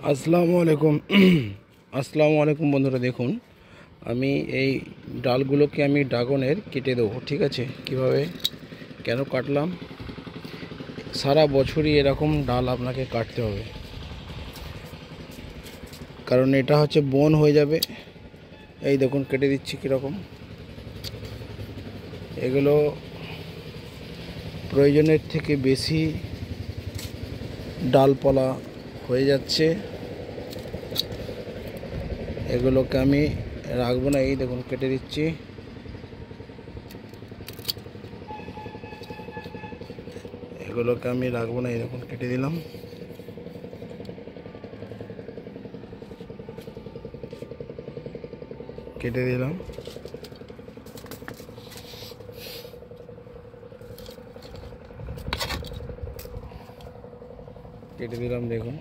আসসালামু আলাইকুম আসসালামু আলাইকুম বন্ধুরা, দেখুন আমি এই ডালগুলোকে আমি ড্রাগনের কেটে দেবো। ঠিক আছে, কিভাবে কেন কাটলাম, সারা বছরই এরকম ডাল আপনাকে কাটতে হবে, কারণ এটা হচ্ছে বন হয়ে যাবে। এই দেখুন কেটে দিচ্ছি কীরকম। এগুলো প্রয়োজনের থেকে বেশি ডালপালা হয়ে যাচ্ছে, এগুলোকে আমি রাখবো না। এই দেখুন কেটে দিচ্ছি। এগুলোকে আমি রাখবো না, এই দেখুন কেটে দিলাম। কেটে দিলাম। কেটে দিলাম, দেখুন।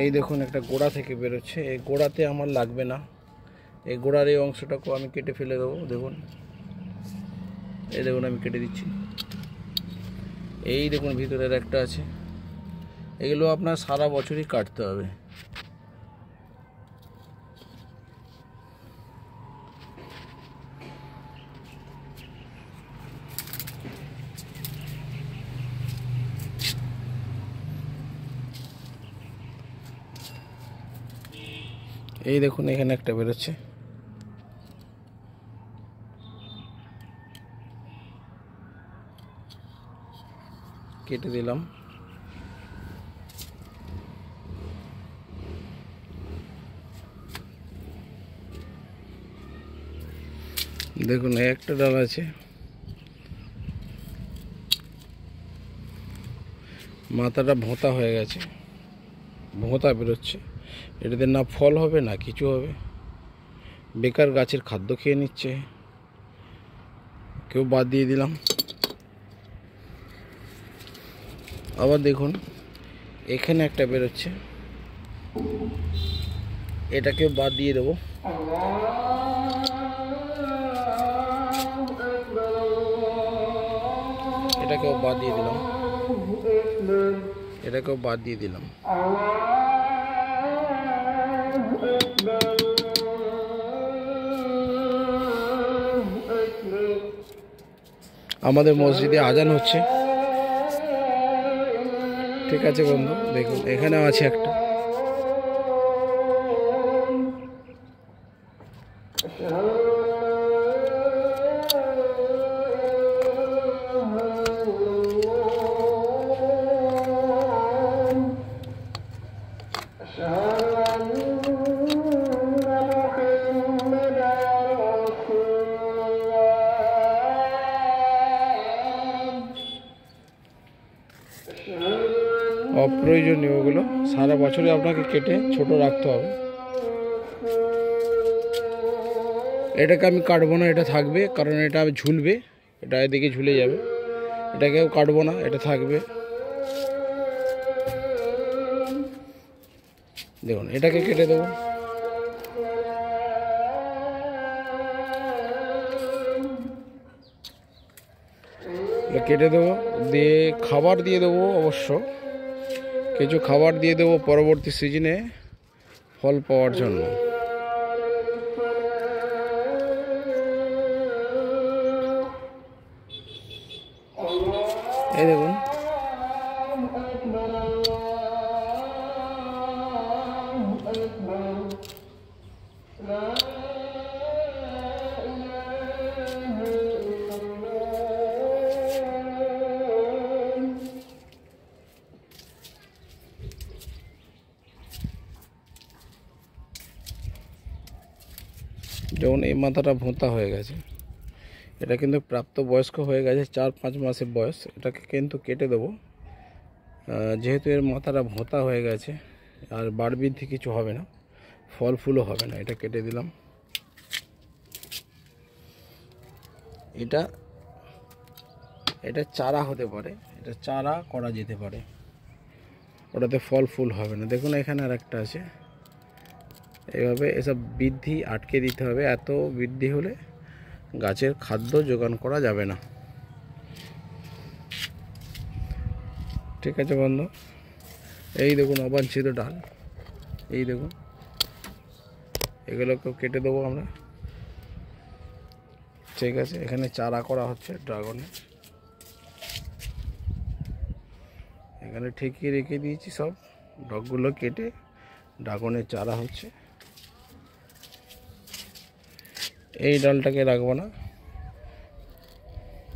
এই দেখুন একটা গোড়া থেকে বেরোচ্ছে, এই গোড়াতে আমার লাগবে না, এই গোড়ার এই অংশটাকেও আমি কেটে ফেলে দেবো। দেখুন, এই দেখুন আমি কেটে দিচ্ছি। এই দেখুন ভিতরের একটা আছে। এগুলো আপনার সারা বছরই কাটতে হবে। এই দেখুন এখানে একটা বেরোচ্ছে, কেটে দিলাম। দেখুন একটা ডাল আছে, মাথাটা ভোঁতা হয়ে গেছে, ভোঁতা বেরোচ্ছে। এটাতে না ফল হবে না কিছু হবে, বেকার গাছের খাদ্য খেয়ে নিচ্ছে। কেউ বাদ দিয়ে দিলাম। আবার দেখুন এখানে একটা বেরোচ্ছে, এটাকেও বাদ দিয়ে দেবো। এটাকেও বাদ দিয়ে দিলাম। এটাকেও বাদ দিয়ে দিলাম। আমাদের মসজিদে আজান হচ্ছে। ঠিক আছে বন্ধু, দেখুন এখানেও আছে একটা। অপ্রয়োজনীয় ওগুলো সারা বছরে আপনাকে কেটে ছোট রাখতে হবে। এটাকে আমি কাটবো না, এটা থাকবে, কারণ এটা ঝুলবে, এটা এদিকে ঝুলে যাবে। এটাকেও কাটবো না, এটা থাকবে। দেখুন এটাকে কেটে দেবো। কেটে দেবো, দিয়ে খাবার দিয়ে দেবো। অবশ্য কিছু খাবার দিয়ে দেবো পরবর্তী সিজনে ফল পাওয়ার জন্য। এই দেখুন যেমন এই মাথাটা ভোঁতা হয়ে গেছে, এটা কিন্তু প্রাপ্তবয়স্ক হয়ে গেছে, 4-5 মাসের বয়স। এটাকে কিন্তু কেটে দেবো, যেহেতু এর মাথাটা ভোঁতা হয়ে গেছে, আর বাড় বৃদ্ধি কিছু হবে না, ফল ফুলও হবে না। এটা কেটে দিলাম। এটা এটা চারা হতে পারে, এটা চারা করা যেতে পারে, ওটাতে ফল ফুল হবে না। দেখুন এখানে আর একটা আছে। এইভাবে এসব বৃদ্ধি আটকে দিতে হবে, এত বৃদ্ধি হলে গাছের খাদ্য যোগান করা যাবে না। ঠিক আছে বন্ধু। এই দেখুন অবাঞ্ছিত ডাল, এই দেখুন, এগুলোকেও কেটে দেবো আমরা। ঠিক আছে, এখানে চারা করা হচ্ছে ড্রাগনের, এখানে ঠেকিয়ে রেখে দিয়েছি সব ডগগুলো কেটে, ড্রাগনের চারা হচ্ছে। এই ডালটাকে রাখবো না,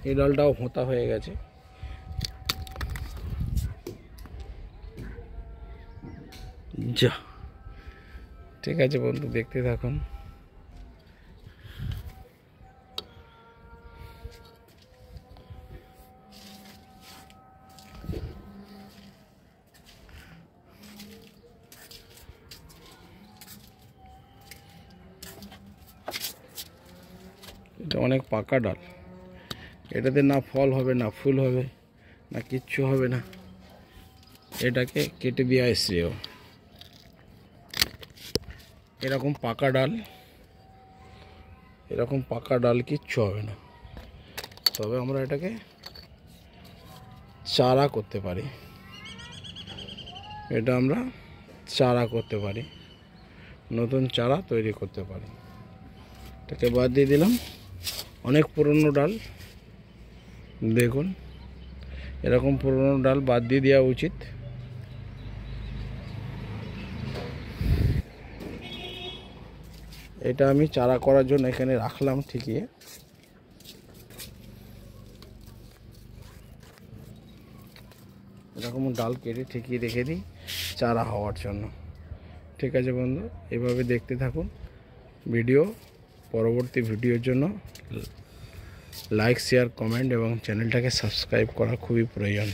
এই ডালটাও হোঁতা হয়ে গেছে। যা, ঠিক আছে বন্ধু, দেখতে থাকুন। এটা অনেক পাকা ডাল, এটাতে না ফল হবে, না ফুল হবে, না কিচ্ছু হবে না। এটাকে কেটে দেওয়া শ্রেয়। এরকম পাকা ডাল, এরকম পাকা ডাল কিচ্ছু হবে না। তবে আমরা এটাকে চারা করতে পারি, এটা আমরা চারা করতে পারি, নতুন চারা তৈরি করতে পারি। এটাকে বাদ দিয়ে দিলাম। অনেক পুরনো ডাল, দেখুন এরকম পুরনো ডাল বাদ দিয়ে দেওয়া উচিত। এটা আমি চারা করার জন্য এখানে রাখলাম ঠিকই। এরকম ডাল কেটে ঠিকই রেখে দিই চারা হওয়ার জন্য। ঠিক আছে বন্ধু, এভাবে দেখতে থাকুন ভিডিও। পরবর্তী ভিডিওর জন্য লাইক, শেয়ার, কমেন্ট এবং চ্যানেলটাকে সাবস্ক্রাইব করা খুবই প্রয়োজন।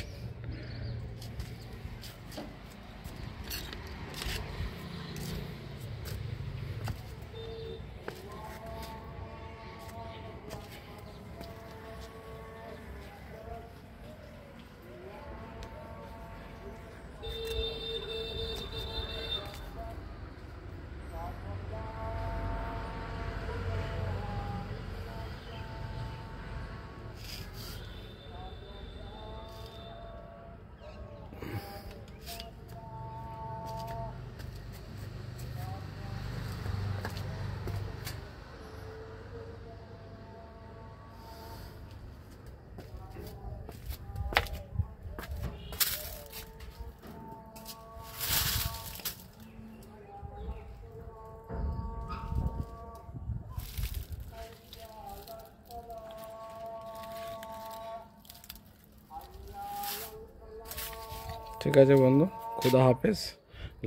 ঠিক আছে বন্ধু, খুদা হাফেজ।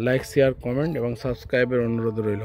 লাইক, শেয়ার, কমেন্ট এবং সাবস্ক্রাইবের অনুরোধ রইল।